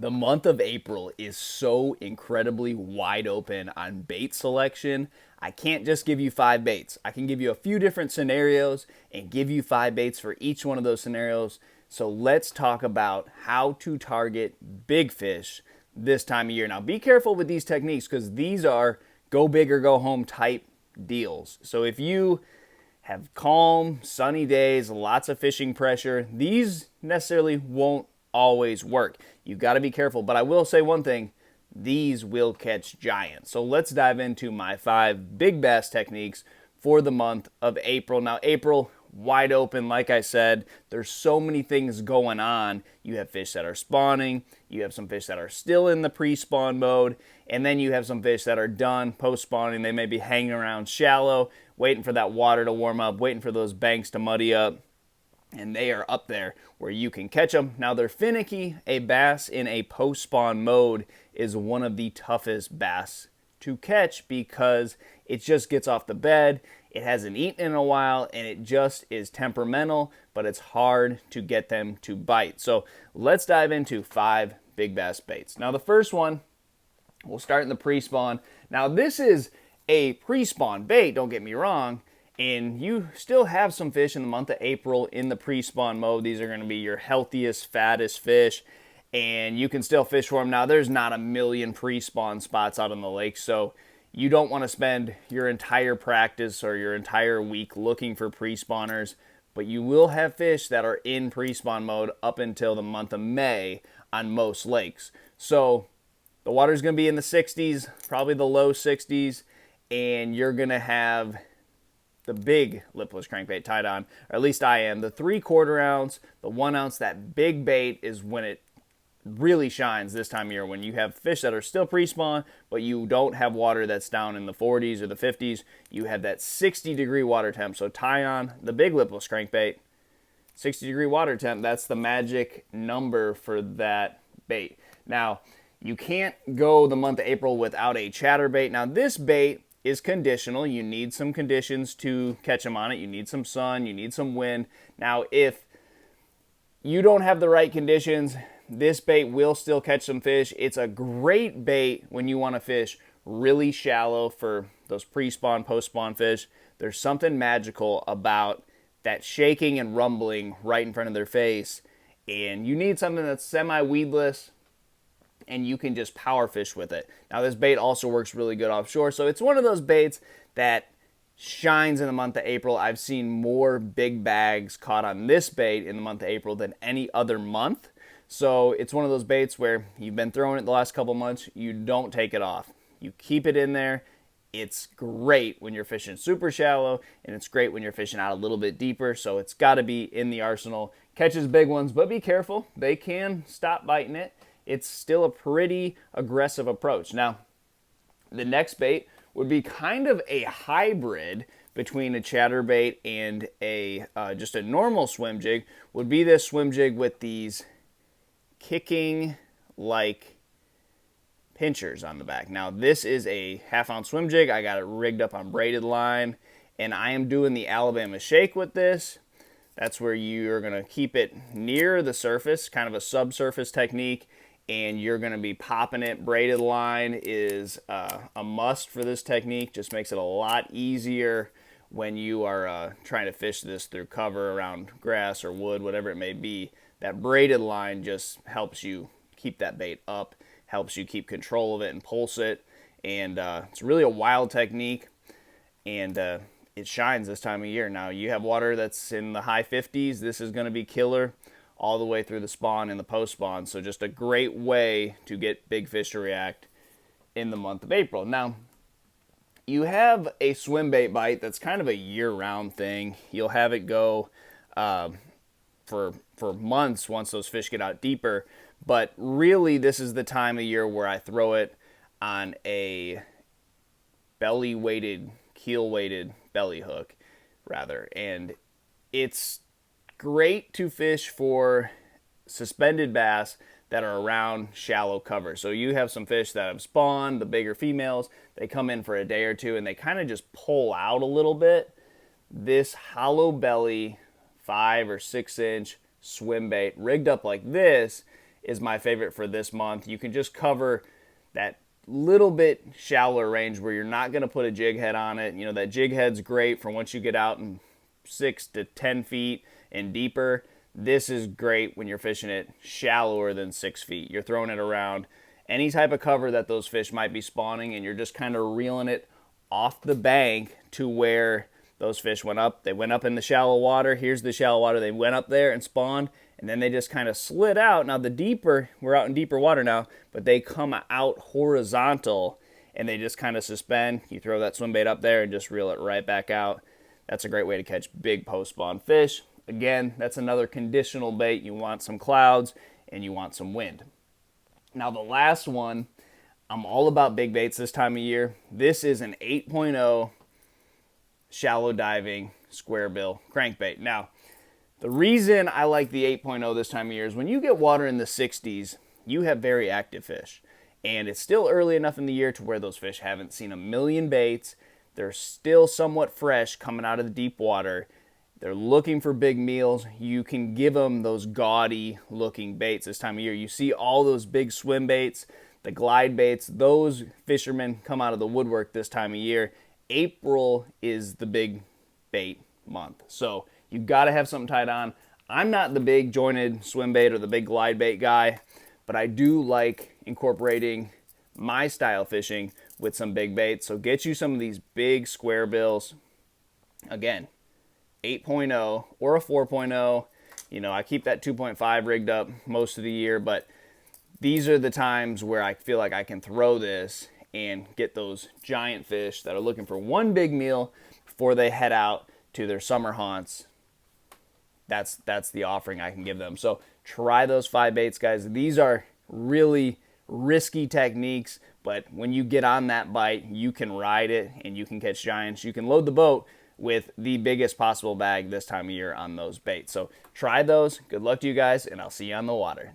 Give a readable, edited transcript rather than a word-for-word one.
The month of April is so incredibly wide open on bait selection. I can't just give you five baits. I can give you a few different scenarios and give you five baits for each one of those scenarios. So let's talk about how to target big fish this time of year. Now, be careful with these techniques because these are go big or go home type deals. So if you have calm, sunny days, lots of fishing pressure, these necessarily won't always work. You've got to be careful. But I will say one thing, these will catch giants. So let's dive into my five big bass techniques for the month of April. Now, April, wide open, like I said, there's so many things going on. You have fish that are spawning, you have some fish that are still in the pre-spawn mode, and then you have some fish that are done post-spawning. They may be hanging around shallow, waiting for that water to warm up, waiting for those banks to muddy up, and they are up there where you can catch them. Now, they're finicky. A bass in a post-spawn mode is one of the toughest bass to catch because it just gets off the bed, it hasn't eaten in a while, and it just is temperamental, but it's hard to get them to bite. So let's dive into five big bass baits. Now, the first one, we'll start in the pre-spawn. Now, this is a pre-spawn bait, don't get me wrong, and you still have some fish in the month of April in the pre-spawn mode. These are going to be your healthiest, fattest fish, and you can still fish for them. Now, there's not a million pre-spawn spots out on the lake, so you don't want to spend your entire practice or your entire week looking for pre-spawners, but you will have fish that are in pre-spawn mode up until the month of May on most lakes. So the water's going to be in the 60s, probably the low 60s, and you're going to have the big lipless crankbait tied on, or at least I am. The 3/4 ounce, the 1 ounce, that big bait is when it really shines this time of year, when you have fish that are still pre-spawn, but you don't have water that's down in the 40s or the 50s. You have that 60-degree water temp. So tie on the big lipless crankbait, 60-degree water temp. That's the magic number for that bait. Now, you can't go the month of April without a chatterbait. Now, this bait is conditional. You need some conditions to catch them on it. You need some sun, you need some wind. Now, if you don't have the right conditions, this bait will still catch some fish. It's a great bait when you want to fish really shallow for those pre-spawn, post-spawn fish. There's something magical about that shaking and rumbling right in front of their face, and you need something that's semi-weedless, and you can just power fish with it. Now, this bait also works really good offshore, so it's one of those baits that shines in the month of April. I've seen more big bags caught on this bait in the month of April than any other month. So it's one of those baits where you've been throwing it the last couple months, you don't take it off. You keep it in there. It's great when you're fishing super shallow, and it's great when you're fishing out a little bit deeper, so it's got to be in the arsenal. Catches big ones, but be careful. They can stop biting it. It's still a pretty aggressive approach. Now, the next bait would be kind of a hybrid between a chatterbait and a just a normal swim jig. Would be this swim jig with these kicking like pinchers on the back. Now, this is a 1/2 ounce swim jig. I got it rigged up on braided line, and I am doing the Alabama shake with this. That's where you're going to keep it near the surface, kind of a subsurface technique, and you're going to be popping it. Braided line is a must for this technique. Just makes it a lot easier when you are trying to fish this through cover around grass or wood, whatever it may be. That braided line just helps you keep that bait up, helps you keep control of it and pulse it. And it's really a wild technique, and it shines this time of year. Now, you have water that's in the high 50s. This is going to be killer all the way through the spawn and the post spawn. So just a great way to get big fish to react in the month of April. Now, you have a swim bait bite that's kind of a year-round thing. You'll have it go for months once those fish get out deeper. But really, this is the time of year where I throw it on a belly-weighted, keel-weighted belly hook, rather. And it's great to fish for suspended bass that are around shallow cover. So you have some fish that have spawned, the bigger females, they come in for a day or two and they kind of just pull out a little bit. This hollow belly 5 or 6 inch swim bait rigged up like this is my favorite for this month. You can just cover that little bit shallower range where you're not going to put a jig head on it. You know, that jig head's great for once you get out in 6 to 10 feet and deeper. This is great when you're fishing it shallower than 6 feet. You're throwing it around any type of cover that those fish might be spawning, and you're just kind of reeling it off the bank to where those fish went up. They went up in the shallow water. Here's the shallow water. They went up there and spawned, and then they just kind of slid out. Now the deeper, we're out in deeper water now, but they come out horizontal and they just kind of suspend. You throw that swim bait up there and just reel it right back out. That's a great way to catch big post-spawn fish. Again, that's another conditional bait. You want some clouds and you want some wind. Now the last one, I'm all about big baits this time of year. This is an 8.0 shallow diving square bill crankbait. Now, the reason I like the 8.0 this time of year is when you get water in the 60s, you have very active fish. And it's still early enough in the year to where those fish haven't seen a million baits. They're still somewhat fresh coming out of the deep water. They're looking for big meals. You can give them those gaudy looking baits this time of year. You see all those big swim baits, the glide baits. Those fishermen come out of the woodwork this time of year. April is the big bait month. So you got to have something tied on. I'm not the big jointed swim bait or the big glide bait guy, but I do like incorporating my style fishing with some big baits. So get you some of these big square bills. Again, 8.0 or a 4.0. You know, I keep that 2.5 rigged up most of the year, but these are the times where I feel like I can throw this and get those giant fish that are looking for one big meal before they head out to their summer haunts. That's the offering I can give them. So try those 5 baits, guys. These are really risky techniques, but when you get on that bite, you can ride it and you can catch giants. You can load the boat with the biggest possible bag this time of year on those baits. So try those. Good luck to you guys, and I'll see you on the water.